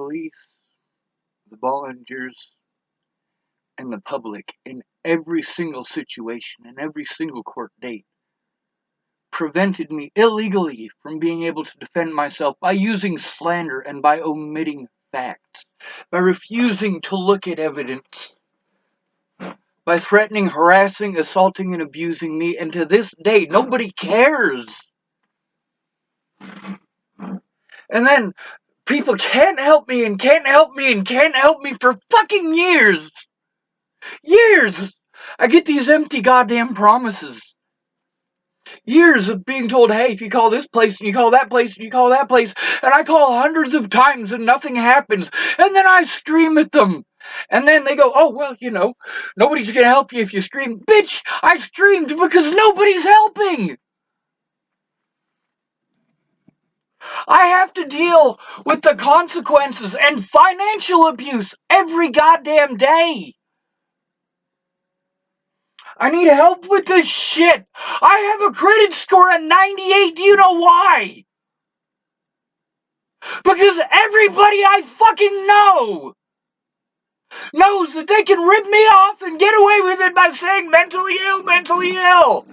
police, the volunteers, and the public in every single situation, in every single court date, prevented me illegally from being able to defend myself by using slander and by omitting facts, by refusing to look at evidence, by threatening, harassing, assaulting, and abusing me, and to this day, nobody cares. And then people can't help me and can't help me and can't help me for fucking years. Years! I get these empty goddamn promises. Years of being told, hey, if you call this place and you call that place and you call that place, and I call hundreds of times and nothing happens, and then I scream at them. And then they go, oh, well, nobody's gonna help you if you scream. Bitch, I screamed because nobody's helping! I have to deal with the consequences and financial abuse every goddamn day. I need help with this shit. I have a credit score at 98. Do you know why? Because everybody I fucking know knows that they can rip me off and get away with it by saying mentally ill, mentally ill.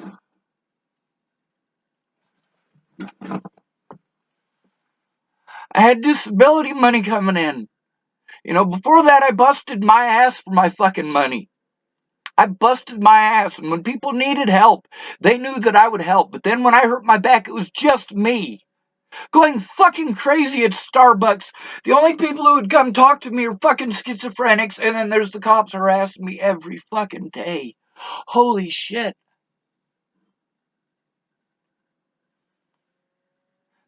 I had disability money coming in. Before that I busted my ass for my fucking money. I busted my ass, and when people needed help, they knew that I would help. But then when I hurt my back, it was just me. Going fucking crazy at Starbucks. The only people who would come talk to me are fucking schizophrenics, and then there's the cops harassing me every fucking day. Holy shit.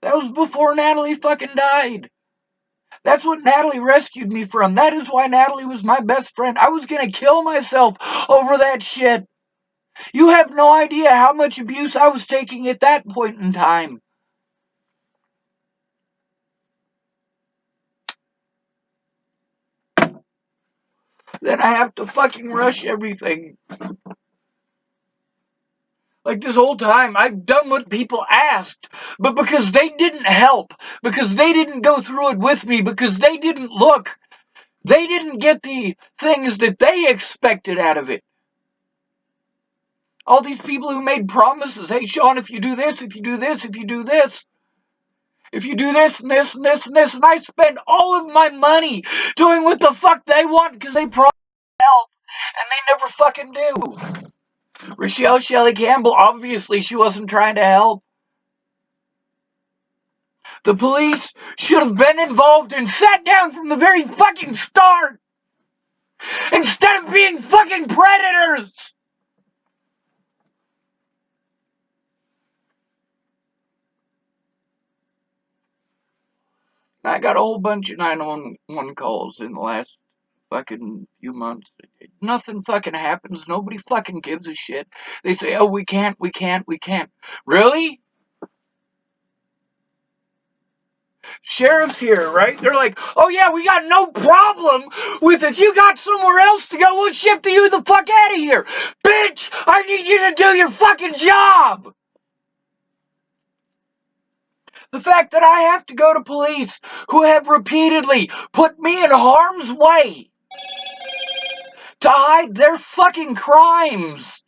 That was before Natalie fucking died. That's what Natalie rescued me from. That is why Natalie was my best friend. I was gonna kill myself over that shit. You have no idea how much abuse I was taking at that point in time. Then I have to fucking rush everything. Like this whole time, I've done what people asked, but because they didn't help, because they didn't go through it with me, because they didn't look, they didn't get the things that they expected out of it. All these people who made promises, hey Sean, if you do this, if you do this, if you do this, if you do this and this and this and this, and I spend all of my money doing what the fuck they want because they promised help, and they never fucking do. Rochelle Shelley Campbell, obviously she wasn't trying to help. The police should have been involved and sat down from the very fucking start instead of being fucking predators. I got a whole bunch of 911 calls in the last fucking few months. Nothing fucking happens. Nobody fucking gives a shit. They say, oh, we can't. Really? Sheriff's here, right? They're like, oh yeah, we got no problem with if you got somewhere else to go, we'll shift you the fuck out of here. Bitch, I need you to do your fucking job. The fact that I have to go to police who have repeatedly put me in harm's way to hide their fucking crimes.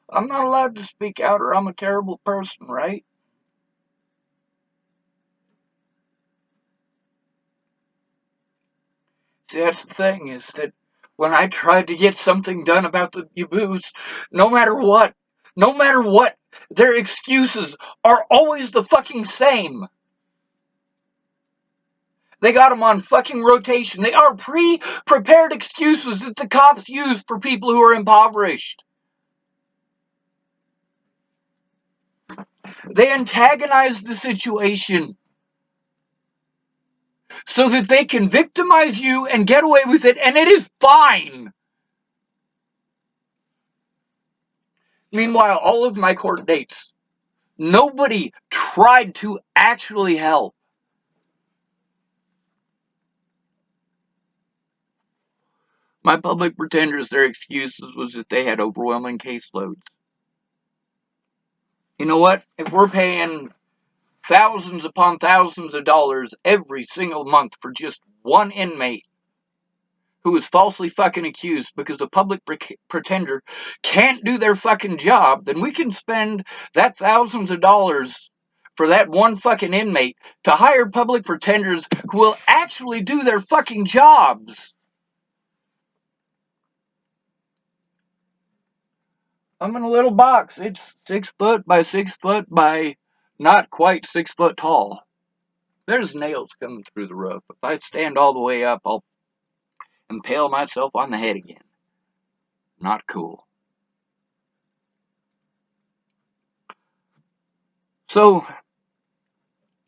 I'm not allowed to speak out or I'm a terrible person, right? See, that's the thing, is that when I tried to get something done about the abuse, no matter what, their excuses are always the fucking same. They got them on fucking rotation. They are pre-prepared excuses that the cops use for people who are impoverished. They antagonize the situation so that they can victimize you and get away with it, and it is fine. Meanwhile, all of my court dates, nobody tried to actually help. My public pretenders, their excuses was that they had overwhelming caseloads. know what? If we're paying thousands upon thousands of dollars every single month for just one inmate who is falsely fucking accused because a public pretender can't do their fucking job, then we can spend that thousands of dollars for that one fucking inmate to hire public pretenders who will actually do their fucking jobs. I'm in a little box. It's 6 foot by 6 foot by not quite 6 foot tall. There's nails coming through the roof. If I stand all the way up, I'll impale myself on the head again. Not cool. So,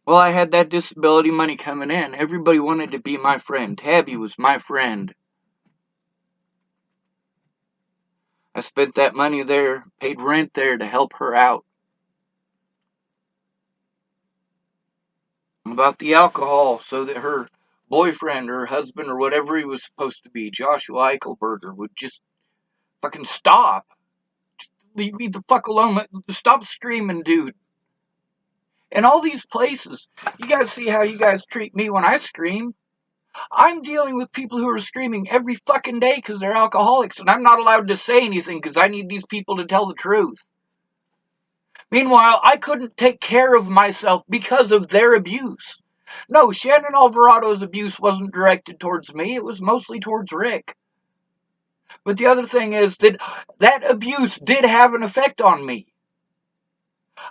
well, I had that disability money coming in. Everybody wanted to be my friend. Tabby was my friend. I spent that money there, paid rent there to help her out. About the alcohol, so that her boyfriend or husband or whatever he was supposed to be, Joshua Eichelberger, would just fucking stop. Just leave me the fuck alone. Stop screaming, dude. And all these places, you guys see how you guys treat me when I scream? I'm dealing with people who are screaming every fucking day because they're alcoholics, and I'm not allowed to say anything because I need these people to tell the truth. Meanwhile, I couldn't take care of myself because of their abuse. No, Shannon Alvarado's abuse wasn't directed towards me. It was mostly towards Rick. But the other thing is that abuse did have an effect on me.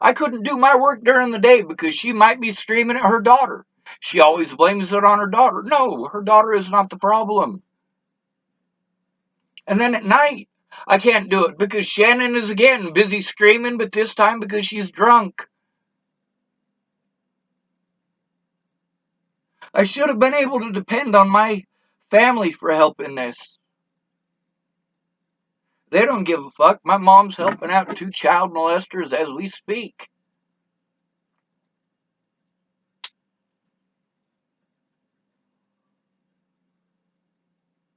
I couldn't do my work during the day because she might be screaming at her daughter. She always blames it on her daughter. No, her daughter is not the problem. And then at night, I can't do it because Shannon is again busy screaming, but this time because she's drunk. I should have been able to depend on my family for help in this. They don't give a fuck. My mom's helping out 2 child molesters as we speak.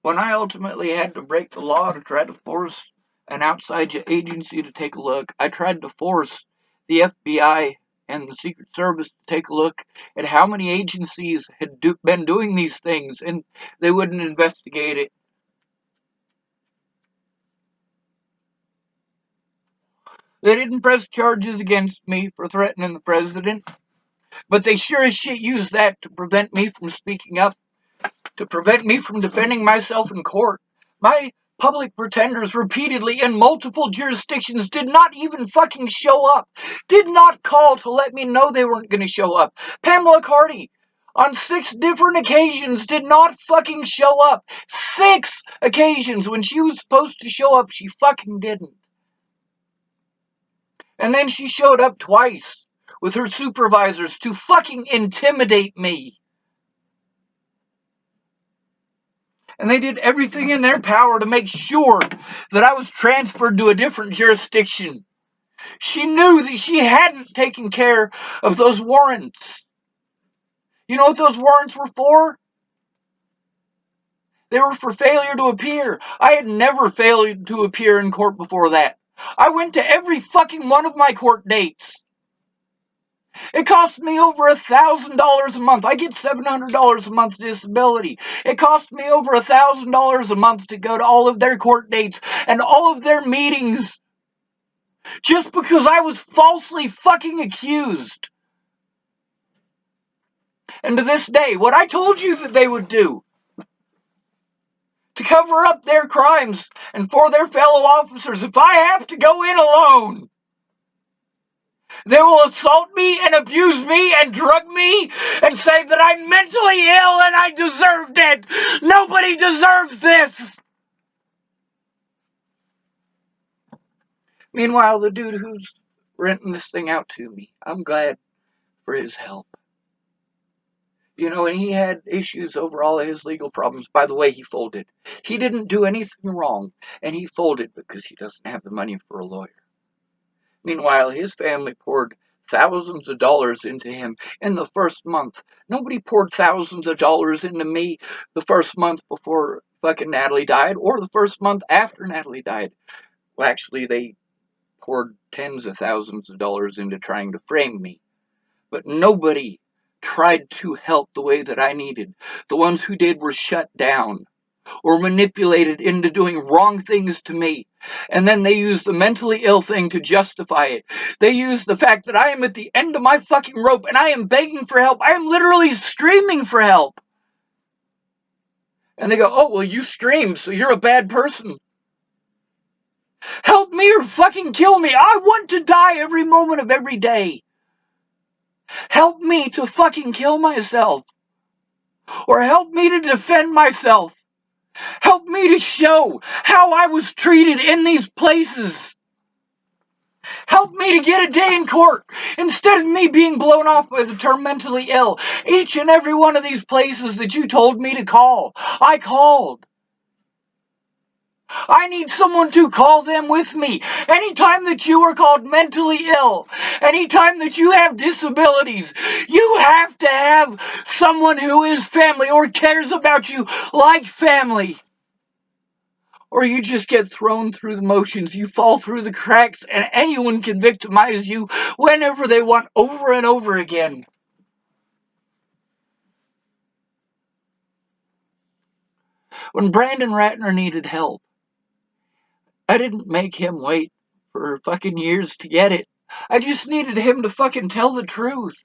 When I ultimately had to break the law to try to force an outside agency to take a look, I tried to force the FBI and the Secret Service to take a look at how many agencies had been doing these things, and they wouldn't investigate it. They didn't press charges against me for threatening the president, but they sure as shit used that to prevent me from speaking up, to prevent me from defending myself in court. My public pretenders repeatedly in multiple jurisdictions did not even fucking show up. Did not call to let me know they weren't going to show up. Pamela Cardi, on 6 different occasions, did not fucking show up. 6 occasions. When she was supposed to show up, she fucking didn't. And then she showed up twice with her supervisors to fucking intimidate me. And they did everything in their power to make sure that I was transferred to a different jurisdiction. She knew that she hadn't taken care of those warrants. You know what those warrants were for? They were for failure to appear. I had never failed to appear in court before that. I went to every fucking one of my court dates. It cost me over $1,000 a month. I get $700 a month disability. It cost me over $1,000 a month to go to all of their court dates and all of their meetings just because I was falsely fucking accused. And to this day, what I told you that they would do to cover up their crimes and for their fellow officers, if I have to go in alone, they will assault me and abuse me and drug me and say that I'm mentally ill and I deserved it. Nobody deserves this. Meanwhile, the dude who's renting this thing out to me, I'm glad for his help. You know, and he had issues over all of his legal problems. By the way, he folded. He didn't do anything wrong, and he folded because he doesn't have the money for a lawyer. Meanwhile, his family poured thousands of dollars into him in the first month. Nobody poured thousands of dollars into me the first month before fucking Natalie died or the first month after Natalie died. Well, actually, they poured tens of thousands of dollars into trying to frame me. But nobody tried to help the way that I needed. The ones who did were shut down or manipulated into doing wrong things to me. And then they use the mentally ill thing to justify it. They use the fact that I am at the end of my fucking rope and I am begging for help. I am literally screaming for help. And they go, oh, well, you screamed, so you're a bad person. Help me or fucking kill me. I want to die every moment of every day. Help me to fucking kill myself. Or help me to defend myself. Help me to show how I was treated in these places. Help me to get a day in court instead of me being blown off by the term mentally ill. Each and every one of these places that you told me to call, I called. I need someone to call them with me. Anytime that you are called mentally ill, anytime that you have disabilities, you have to have someone who is family or cares about you like family. Or you just get thrown through the motions, you fall through the cracks, and anyone can victimize you whenever they want over and over again. When Brandon Ratner needed help, I didn't make him wait for fucking years to get it. I just needed him to fucking tell the truth.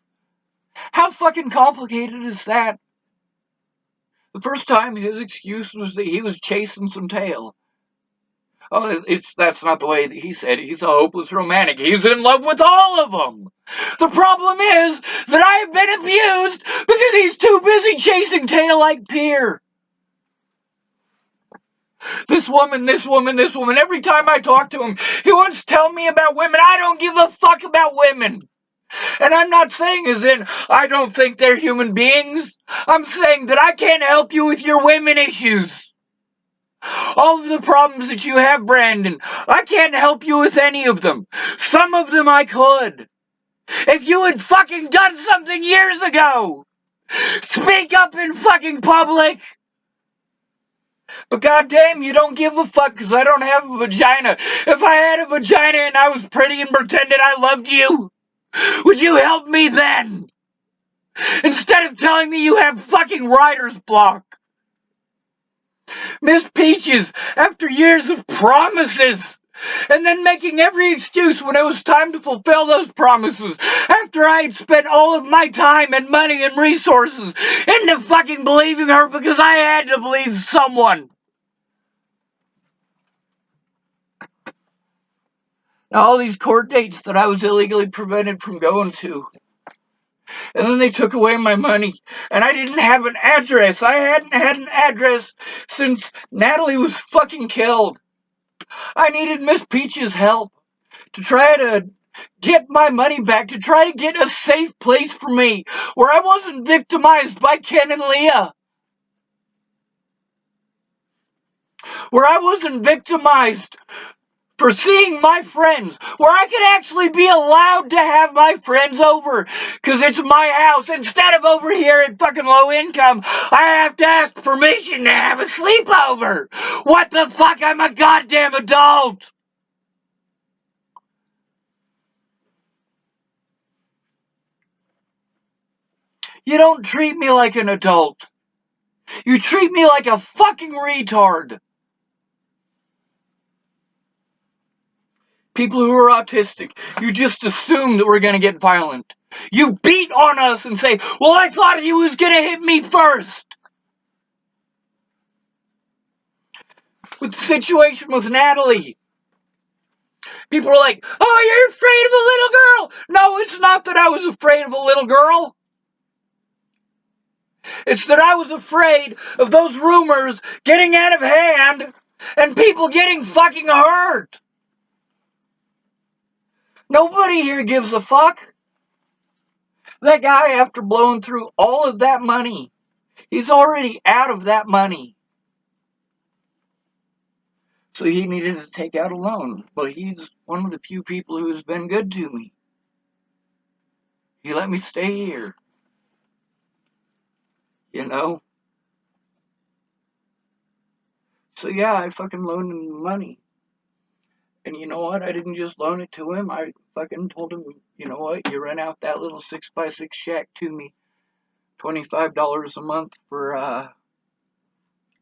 How fucking complicated is that? The first time his excuse was that he was chasing some tail. Oh, that's not the way that he said it. He's a hopeless romantic. He's in love with all of them. The problem is that I have been abused because he's too busy chasing tail like Pierre. This woman. Every time I talk to him, he wants to tell me about women. I don't give a fuck about women. And I'm not saying as in I don't think they're human beings. I'm saying that I can't help you with your women issues. All of the problems that you have, Brandon, I can't help you with any of them. Some of them I could. If you had fucking done something years ago, speak up in fucking public. But goddamn, you don't give a fuck because I don't have a vagina. If I had a vagina and I was pretty and pretended I loved you, would you help me then? Instead of telling me you have fucking writer's block. Miss Peaches, after years of promises, and then making every excuse when it was time to fulfill those promises, after I had spent all of my time and money and resources into fucking believing her because I had to believe someone. Now, all these court dates that I was illegally prevented from going to. And then they took away my money. And I didn't have an address. I hadn't had an address since Natalie was fucking killed. I needed Miss Peach's help to try to get my money back, to try to get a safe place for me where I wasn't victimized by Ken and Leah. Where I wasn't victimized for seeing my friends, where I could actually be allowed to have my friends over, because it's my house. Instead of over here at fucking low income, I have to ask permission to have a sleepover. What the fuck? I'm a goddamn adult. You don't treat me like an adult. You treat me like a fucking retard. People who are autistic, you just assume that we're going to get violent. You beat on us and say, well, I thought he was going to hit me first. With the situation with Natalie, people are like, oh, you're afraid of a little girl. No, it's not that I was afraid of a little girl. It's that I was afraid of those rumors getting out of hand and people getting fucking hurt. Nobody here gives a fuck. That guy, after blowing through all of that money, he's already out of that money. So he needed to take out a loan. But he's one of the few people who has been good to me. He let me stay here. You know? So yeah, I fucking loaned him money. And you know what? I didn't just loan it to him. I fucking told him, you know what? You rent out that little 6x6 shack to me. $25 a month for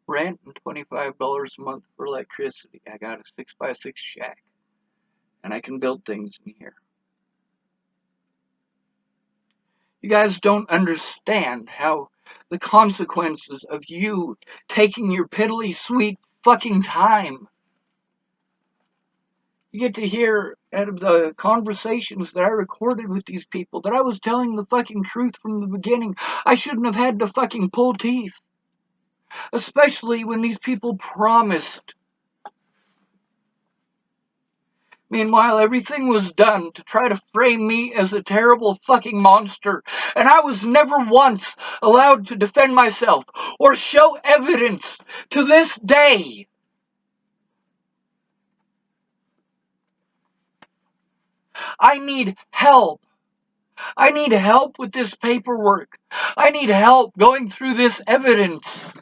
rent and $25 a month for electricity. I got a 6x6 shack. And I can build things in here. You guys don't understand how the consequences of you taking your piddly sweet fucking time. You get to hear out of the conversations that I recorded with these people that I was telling the fucking truth from the beginning. I shouldn't have had to fucking pull teeth. Especially when these people promised. Meanwhile, everything was done to try to frame me as a terrible fucking monster, and I was never once allowed to defend myself or show evidence to this day. I need help. I need help with this paperwork. I need help going through this evidence.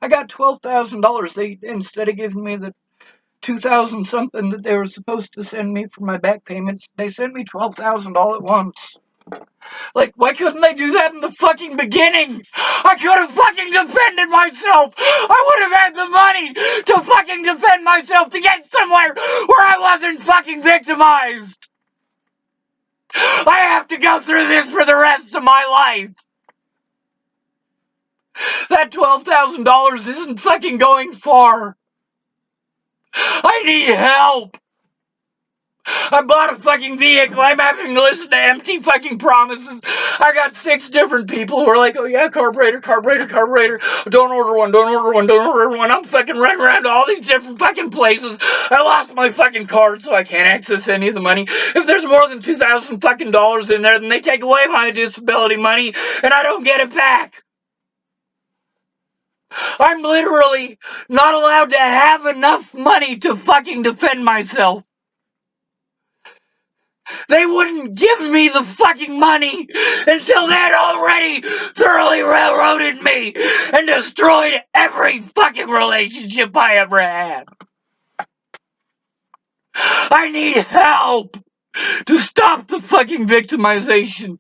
I got $12,000. They, instead of giving me the 2,000 something that they were supposed to send me for my back payments, they sent me $12,000 all at once. Like, why couldn't they do that in the fucking beginning? I could have fucking defended myself. I would have had the money to fucking defend myself to get somewhere where I wasn't fucking victimized. I have to go through this for the rest of my life. That $12,000 isn't fucking going far. I need help. I bought a fucking vehicle. I'm having to listen to empty fucking promises. I got 6 different people who are like, oh yeah, carburetor. Don't order one. I'm fucking running around to all these different fucking places. I lost my fucking card, so I can't access any of the money. If there's more than $2,000 fucking dollars in there, then they take away my disability money, and I don't get it back. I'm literally not allowed to have enough money to fucking defend myself. They wouldn't give me the fucking money until they'd already thoroughly railroaded me and destroyed every fucking relationship I ever had. I need help to stop the fucking victimization.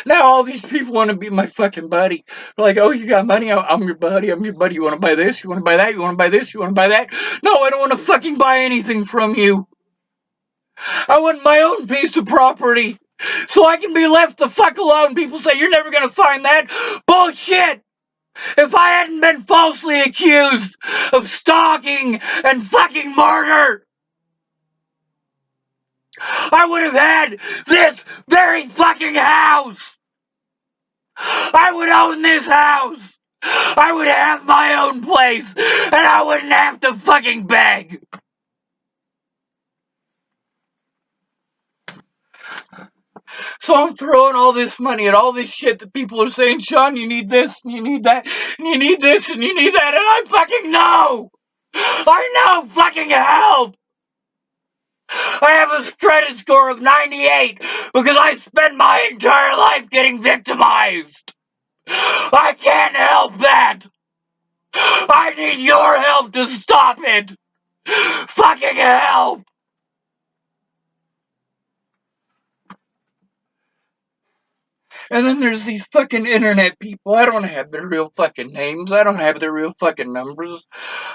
Now all these people want to be my fucking buddy. They're like, oh, you got money? I'm your buddy. You want to buy this? You want to buy that? You want to buy this? You want to buy that? No, I don't want to fucking buy anything from you. I want my own piece of property so I can be left the fuck alone. People say, you're never gonna find that. Bullshit! If I hadn't been falsely accused of stalking and fucking murder, I would have had this very fucking house. I would own this house. I would have my own place, and I wouldn't have to fucking beg. So I'm throwing all this money at all this shit that people are saying, Sean, you need this, and you need that, and you need this, and you need that, and I fucking know! I know fucking help! I have a credit score of 98 because I spent my entire life getting victimized! I can't help that! I need your help to stop it! Fucking help! And then there's these fucking internet people. I don't have their real fucking names. I don't have their real fucking numbers.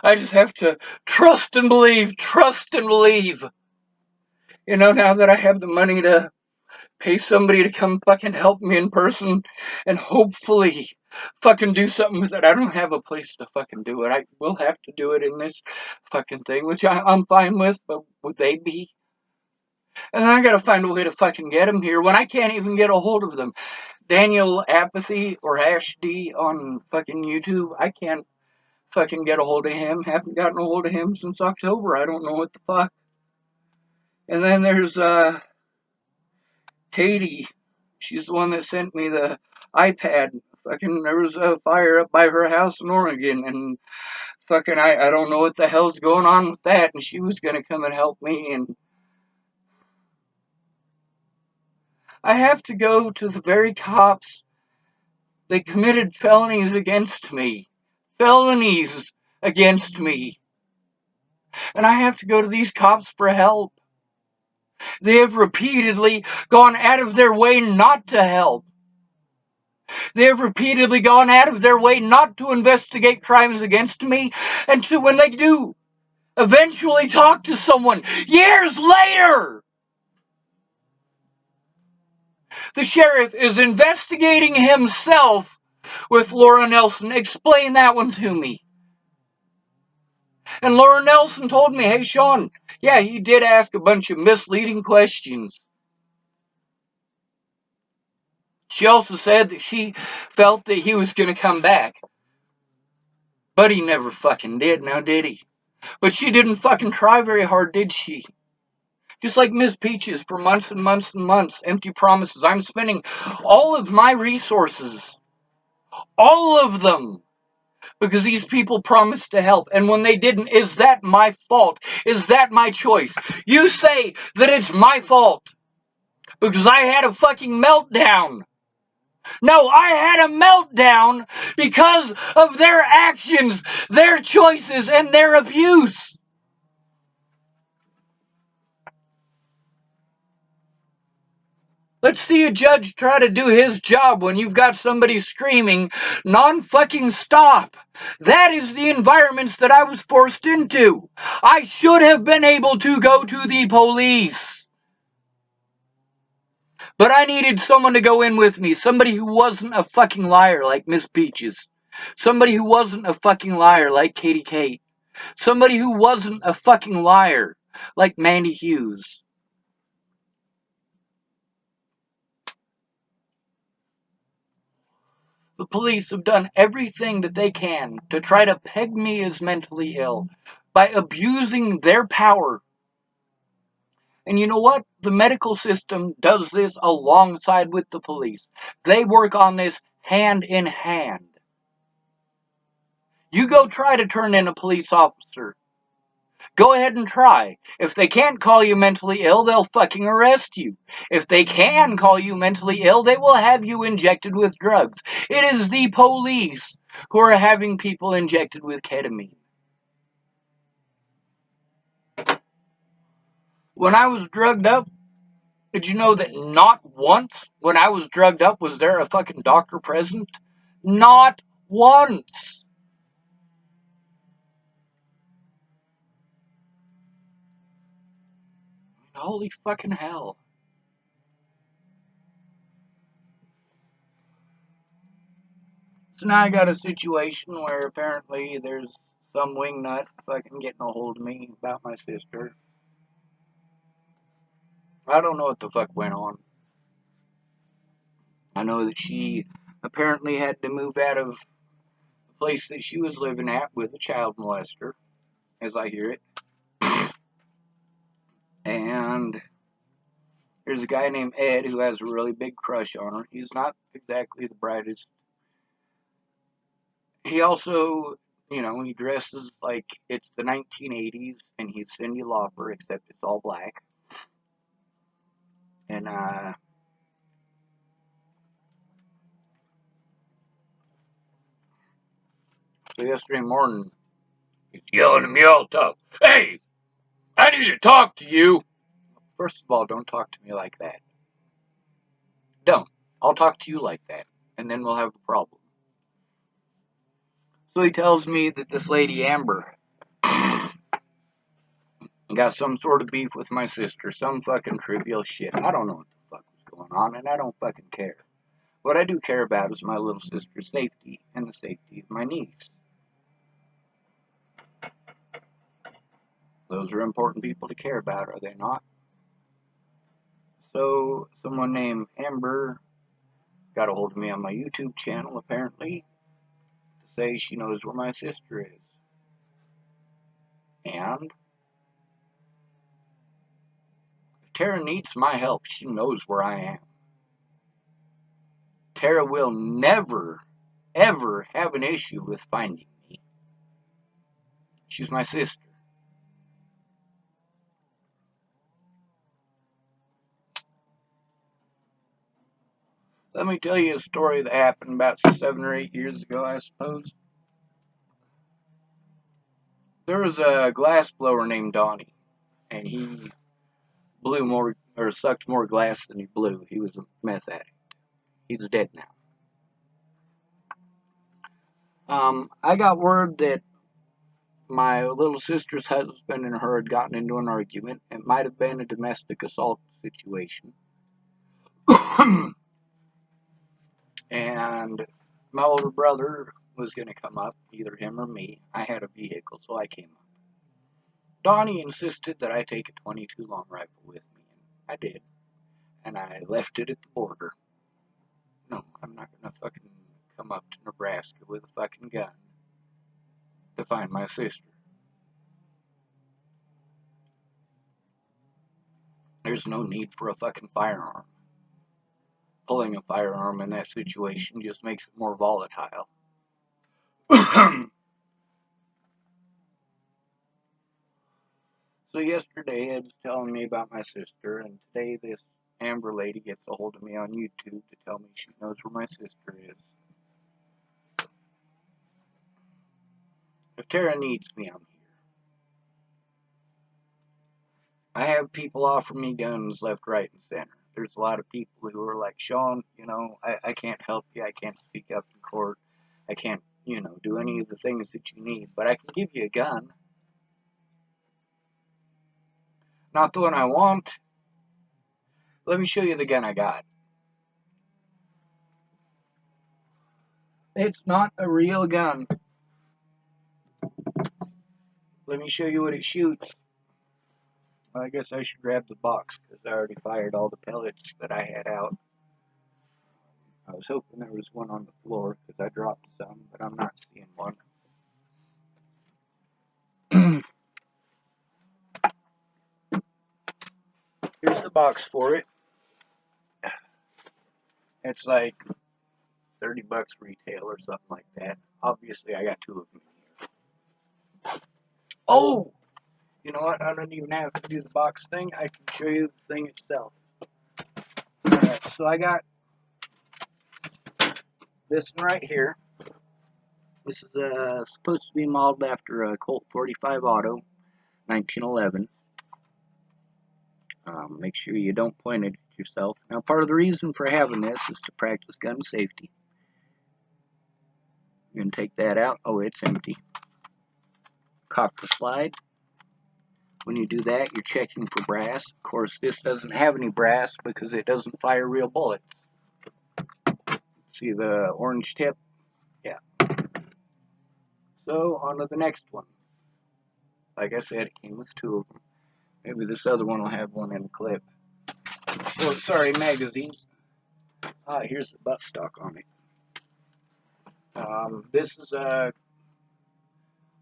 I just have to trust and believe. You know, now that I have the money to pay somebody to come fucking help me in person and hopefully fucking do something with it. I don't have a place to fucking do it. I will have to do it in this fucking thing, which I'm fine with, but would they be? And then I gotta find a way to fucking get them here when I can't even get a hold of them. Daniel Apathy or Ash D on fucking YouTube. I can't fucking get a hold of him. Haven't gotten a hold of him since October. I don't know what the fuck. And then there's Katie. She's the one that sent me the iPad. Fucking there was a fire up by her house in Oregon, and fucking I don't know what the hell's going on with that. And she was gonna come and help me, and I have to go to the very cops. They committed felonies against me. Felonies against me. and I have to go to these cops for help. They have repeatedly gone out of their way not to help. They have repeatedly gone out of their way not to investigate crimes against me, and to, when they do, eventually talk to someone years later. The sheriff is investigating himself with Laura Nelson. Explain that one to me. And Laura Nelson told me, hey, Sean, yeah, he did ask a bunch of misleading questions. She also said that she felt that he was going to come back. But he never fucking did, now did he? But she didn't fucking try very hard, did she? Just like Miss Peaches for months and months and months. Empty promises. I'm spending all of my resources. All of them. Because these people promised to help. And when they didn't, is that my fault? Is that my choice? You say that it's my fault. Because I had a fucking meltdown. No, I had a meltdown because of their actions, their choices, and their abuse. Let's see a judge try to do his job when you've got somebody screaming non-fucking stop. That is the environments that I was forced into. I should have been able to go to the police. But I needed someone to go in with me. Somebody who wasn't a fucking liar like Miss Peaches. Somebody who wasn't a fucking liar like Katie Kate. Somebody who wasn't a fucking liar like Mandy Hughes. The police have done everything that they can to try to peg me as mentally ill by abusing their power. And you know what? The medical system does this alongside with the police. They work on this hand in hand. You go try to turn in a police officer. Go ahead and try. If they can't call you mentally ill, they'll fucking arrest you. If they can call you mentally ill, they will have you injected with drugs. It is the police who are having people injected with ketamine. When I was drugged up, did you know that not once when I was drugged up was there a fucking doctor present? Not once. Holy fucking hell. So now I got a situation where apparently there's some wingnut fucking getting a hold of me about my sister. I don't know what the fuck went on. I know that she apparently had to move out of the place that she was living at with a child molester, as I hear it. And there's a guy named Ed who has a really big crush on her. He's not exactly the brightest. He also, he dresses like it's the 1980s and he's Cyndi Lauper, except it's all black. And, so yesterday morning, he's yelling at me all tough. Hey, I need to talk to you. First of all, don't talk to me like that. Don't. I'll talk to you like that, and then we'll have a problem. So he tells me that this lady Amber got some sort of beef with my sister, some fucking trivial shit. I don't know what the fuck was going on, and I don't fucking care. What I do care about is my little sister's safety and the safety of my niece. Those are important people to care about, are they not? So, someone named Amber got a hold of me on my YouTube channel, apparently, to say she knows where my sister is. And if Tara needs my help, she knows where I am. Tara will never, ever have an issue with finding me. She's my sister. Let me tell you a story that happened about 7 or 8 years ago, I suppose. There was a glass blower named Donnie, and he blew more or sucked more glass than he blew. He was a meth addict. He's dead now. I got word that my little sister's husband and her had gotten into an argument. It might have been a domestic assault situation. And my older brother was going to come up, either him or me. I had a vehicle, so I came up. Donnie insisted that I take a 22 long rifle with me, and I did. And I left it at the border. No, I'm not going to fucking come up to Nebraska with a fucking gun to find my sister. There's no need for a fucking firearm. Pulling a firearm in that situation just makes it more volatile. So yesterday Ed's telling me about my sister, and today this Amber lady gets a hold of me on YouTube to tell me she knows where my sister is. If Tara needs me, I'm here. I have people offer me guns left, right, and center. There's a lot of people who are like, Sean, I can't help you. I can't speak up in court. I can't, do any of the things that you need, but I can give you a gun. Not the one I want. Let me show you the gun I got. It's not a real gun. Let me show you what it shoots. Well, I guess I should grab the box because I already fired all the pellets that I had out. I was hoping there was one on the floor because I dropped some, but I'm not seeing one. Here's the box for it. It's like 30 bucks retail or something like that. Obviously, I got two of them here. Oh! You know what? I don't even have to do the box thing. I can show you the thing itself. Alright, so I got this one right here. This is supposed to be modeled after a Colt 45 Auto, 1911. Make sure you don't point it at yourself. Now, part of the reason for having this is to practice gun safety. You're going to take that out. Oh, it's empty. Cock the slide. When you do that, you're checking for brass. Of course, this doesn't have any brass because it doesn't fire real bullets. See the orange tip? Yeah. So, on to the next one. Like I said, it came with two of them. Maybe this other one will have one in a clip. Oh, sorry, magazine. Here's the buttstock on it. This is a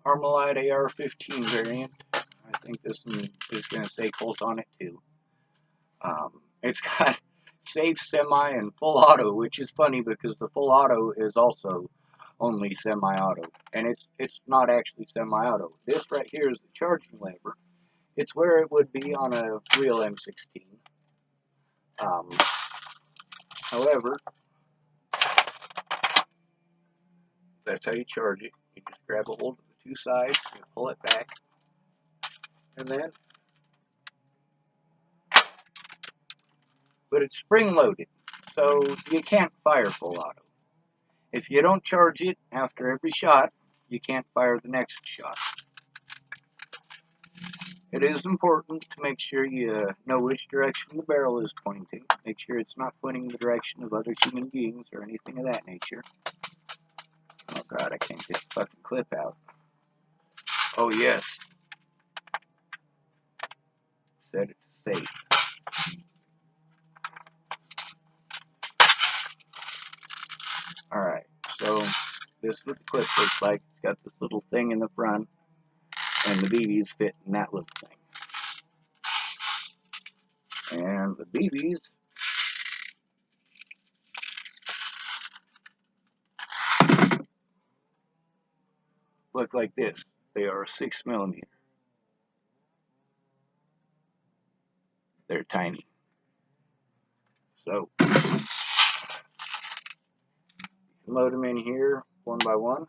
Armalite AR-15 variant. I think this one is going to say Colt on it too. It's got safe, semi, and full auto, which is funny because the full auto is also only semi-auto, and it's not actually semi-auto. This right here is the charging lever. It's where it would be on a real M16. However, that's how you charge it. You just grab a hold of the two sides, you pull it back, and then, but it's spring-loaded, so you can't fire full auto. If you don't charge it after every shot, you can't fire the next shot. It is important to make sure you know which direction the barrel is pointing. Make sure it's not pointing in the direction of other human beings or anything of that nature. Oh god, I can't get the fucking clip out. Oh yes. Set it to safe. Alright, so this is what the clip looks like. It's got this little thing in the front, and the BBs fit in that little thing. And the BBs look like this. They are 6mm. They're tiny. So, you can load them in here one by one.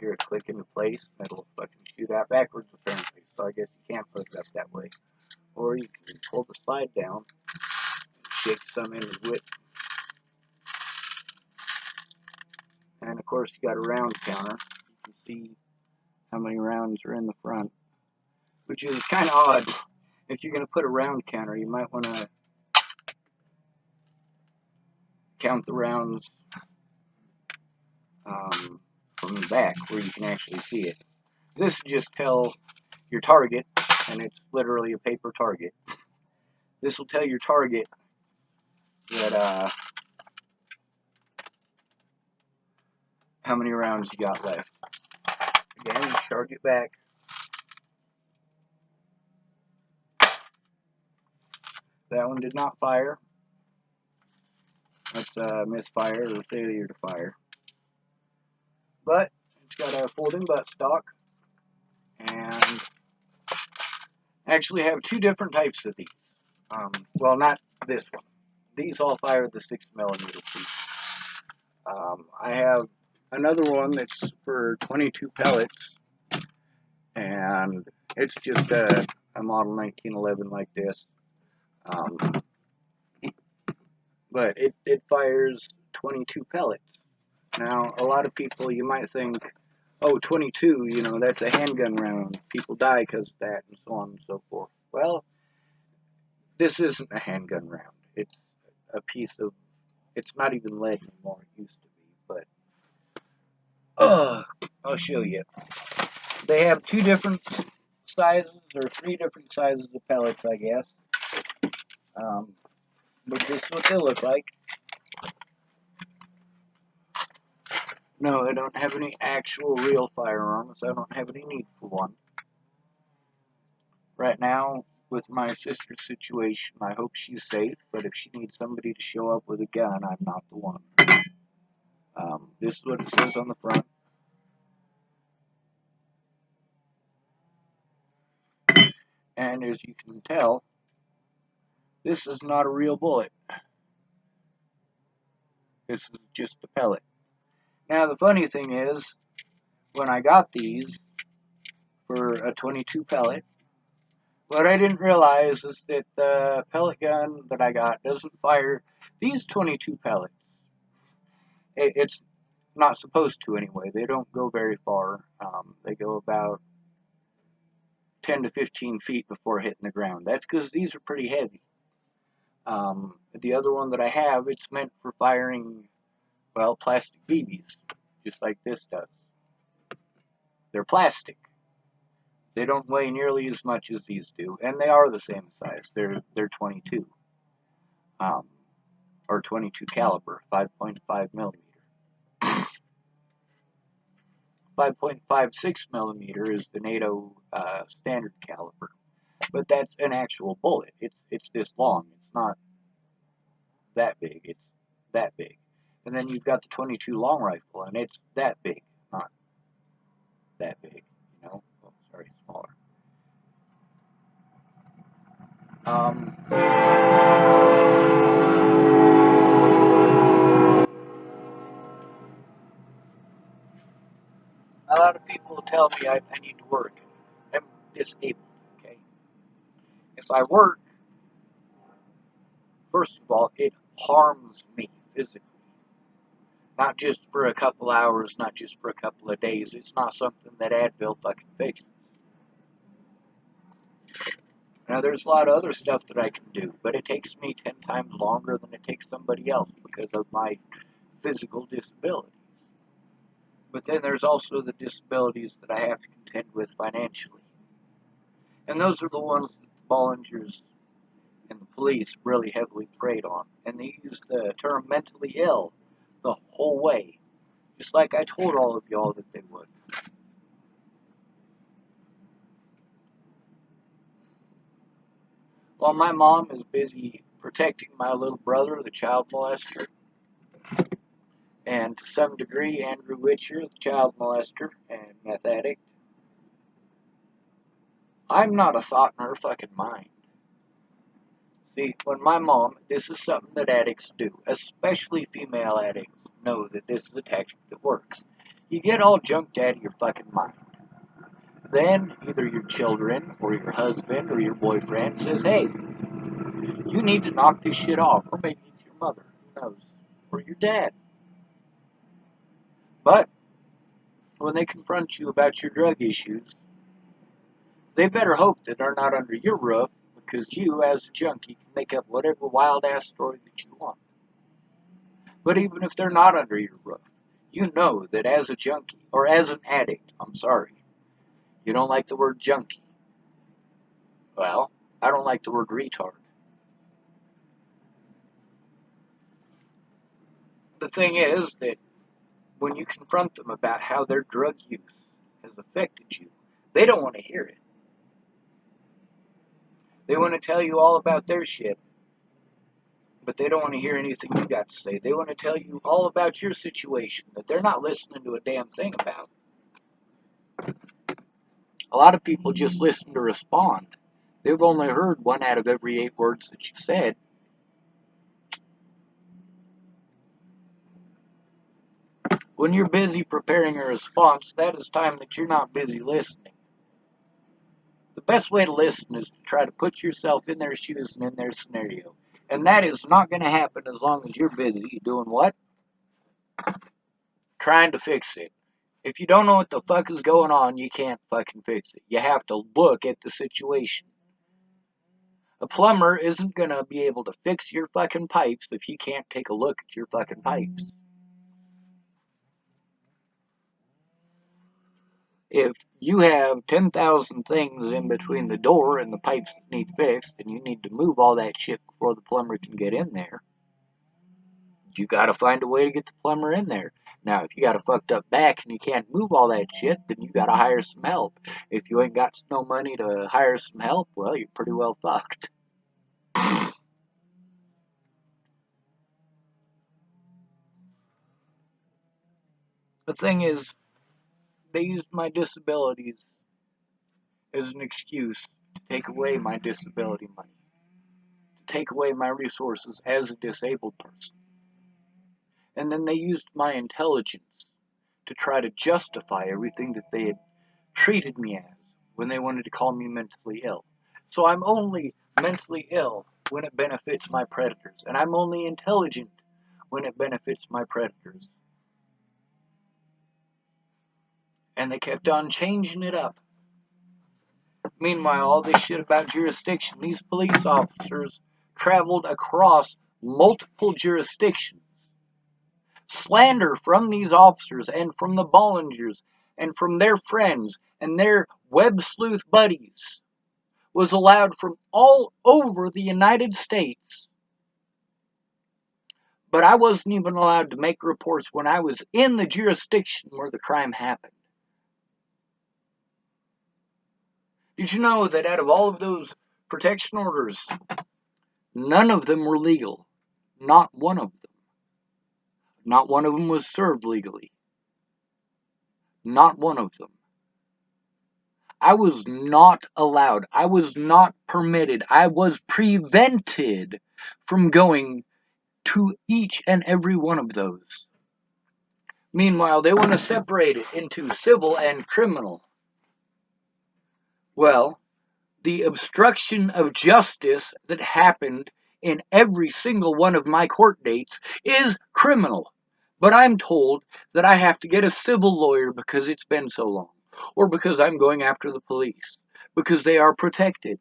hear it click into place, and it'll fucking shoot out backwards apparently. So I guess you can't hook it up that way. Or you can pull the slide down, shake some into it, and of course you got a round counter. You can see how many rounds are in the front, which is kind of odd. If you're going to put a round counter, you might want to count the rounds from the back where you can actually see it. This will just tell your target, and it's literally a paper target. This will tell your target that how many rounds you got left. Again, you charge it back. That one did not fire. That's a misfire or failure to fire. But it's got a folding buttstock, and I actually have two different types of these. Well, not this one. These all fire the 6mm piece. I have another one that's for 22 pellets, and it's just a model 1911 like this. But it fires 22 pellets. Now, a lot of people, you might think, oh, 22, you know, that's a handgun round. People die because of that, and so on and so forth. Well, this isn't a handgun round. It's a piece of, it's not even lead anymore. It used to be, but, I'll show you. They have two different sizes, or three different sizes of pellets, I guess. But this is what they look like. No, I don't have any actual real firearms. I don't have any need for one. Right now, with my sister's situation, I hope she's safe, but if she needs somebody to show up with a gun, I'm not the one. This is what it says on the front. And as you can tell, this is not a real bullet. This is just a pellet. Now, the funny thing is, when I got these for a 22 pellet, what I didn't realize is that the pellet gun that I got doesn't fire these 22 pellets. It's not supposed to anyway. They don't go very far. They go about 10 to 15 feet before hitting the ground. That's because these are pretty heavy. The other one that I have, it's meant for firing, well, plastic BBs, just like this does. They're plastic. They don't weigh nearly as much as these do, and they are the same size. They're 22, or 22 caliber, 5.5 millimeter. 5.56 millimeter is the NATO standard caliber, but that's an actual bullet. It's this long. It's not that big. It's that big. And then you've got the 22 long rifle, and it's that big, not that big. You know, oh, sorry, smaller. A lot of people tell me I need to work. I'm disabled, okay? If I work, first of all, it harms me physically. Not just for a couple hours, not just for a couple of days. It's not something that Advil fucking fixes. Now, there's a lot of other stuff that I can do, but it takes me 10 times longer than it takes somebody else because of my physical disabilities. But then there's also the disabilities that I have to contend with financially. And those are the ones that the Bollingers and the police really heavily preyed on. And they used the term mentally ill the whole way, just like I told all of y'all that they would. While my mom is busy protecting my little brother, the child molester, and to some degree Andrew Witcher, the child molester and meth addict, I'm not a thought in her fucking mind. See, when my mom, this is something that addicts do, especially female addicts, know that this is a tactic that works. You get all junked out of your fucking mind. Then either your children or your husband or your boyfriend says, hey, you need to knock this shit off. Or maybe it's your mother, who knows, or your dad. But when they confront you about your drug issues, they better hope that they're not under your roof, because you, as a junkie, can make up whatever wild-ass story that you want. But even if they're not under your roof, you know that as a junkie, or as an addict, I'm sorry, you don't like the word junkie. Well, I don't like the word retard. The thing is that when you confront them about how their drug use has affected you, they don't want to hear it. They want to tell you all about their shit, but they don't want to hear anything you got to say. They want to tell you all about your situation that they're not listening to a damn thing about. A lot of people just listen to respond. They've only heard 1 out of every 8 words that you said. When you're busy preparing a response, that is time that you're not busy listening. The best way to listen is to try to put yourself in their shoes and in their scenario. And that is not going to happen as long as you're busy doing what? Trying to fix it. If you don't know what the fuck is going on, you can't fucking fix it. You have to look at the situation. A plumber isn't going to be able to fix your fucking pipes if he can't take a look at your fucking pipes. If you have 10,000 things in between the door and the pipes that need fixed, and you need to move all that shit before the plumber can get in there, you gotta find a way to get the plumber in there. Now, if you got a fucked up back and you can't move all that shit, then you gotta hire some help. If you ain't got no money to hire some help, well, you're pretty well fucked. The thing is, they used my disabilities as an excuse to take away my disability money, to take away my resources as a disabled person. And then they used my intelligence to try to justify everything that they had treated me as when they wanted to call me mentally ill. So I'm only mentally ill when it benefits my predators, and I'm only intelligent when it benefits my predators. And they kept on changing it up. Meanwhile, all this shit about jurisdiction, these police officers traveled across multiple jurisdictions. Slander from these officers and from the Bollingers and from their friends and their web sleuth buddies was allowed from all over the United States. But I wasn't even allowed to make reports when I was in the jurisdiction where the crime happened. Did you know that out of all of those protection orders, none of them were legal? Not one of them. Not one of them was served legally. Not one of them. I was not allowed. I was not permitted. I was prevented from going to each and every one of those. Meanwhile, they want to separate it into civil and criminal. Well, the obstruction of justice that happened in every single one of my court dates is criminal. But I'm told that I have to get a civil lawyer because it's been so long, or because I'm going after the police, because they are protected.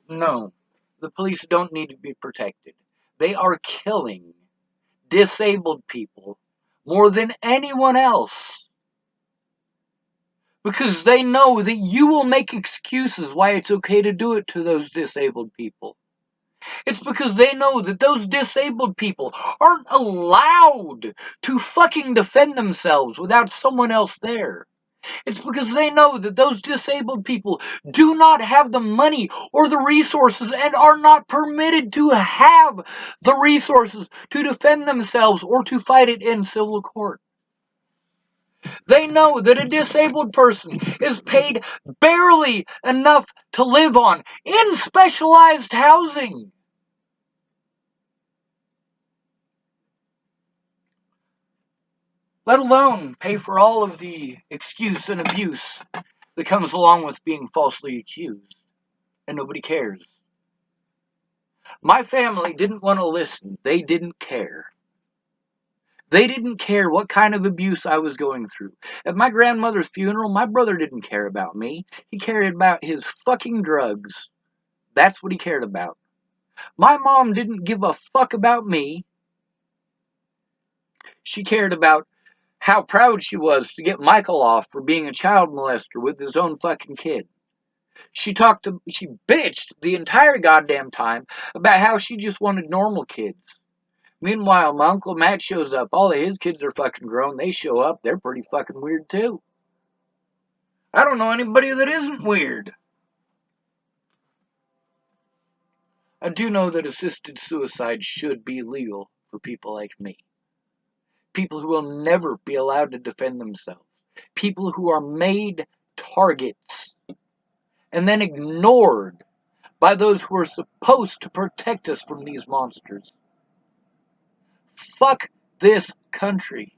No, the police don't need to be protected. They are killing disabled people more than anyone else. Because they know that you will make excuses why it's okay to do it to those disabled people. It's because they know that those disabled people aren't allowed to fucking defend themselves without someone else there. It's because they know that those disabled people do not have the money or the resources and are not permitted to have the resources to defend themselves or to fight it in civil court. They know that a disabled person is paid barely enough to live on in specialized housing. let alone pay for all of the excuse and abuse that comes along with being falsely accused, and nobody cares. My family didn't want to listen. They didn't care. They didn't care what kind of abuse I was going through. At my grandmother's funeral, my brother didn't care about me. He cared about his fucking drugs. That's what he cared about. My mom didn't give a fuck about me. She cared about how proud she was to get Michael off for being a child molester with his own fucking kid. She bitched the entire goddamn time about how she just wanted normal kids. Meanwhile, my Uncle Matt shows up. All of his kids are fucking grown. They show up. They're pretty fucking weird too. I don't know anybody that isn't weird. I do know that assisted suicide should be legal for people like me. People who will never be allowed to defend themselves. People who are made targets and then ignored by those who are supposed to protect us from these monsters. Fuck this country.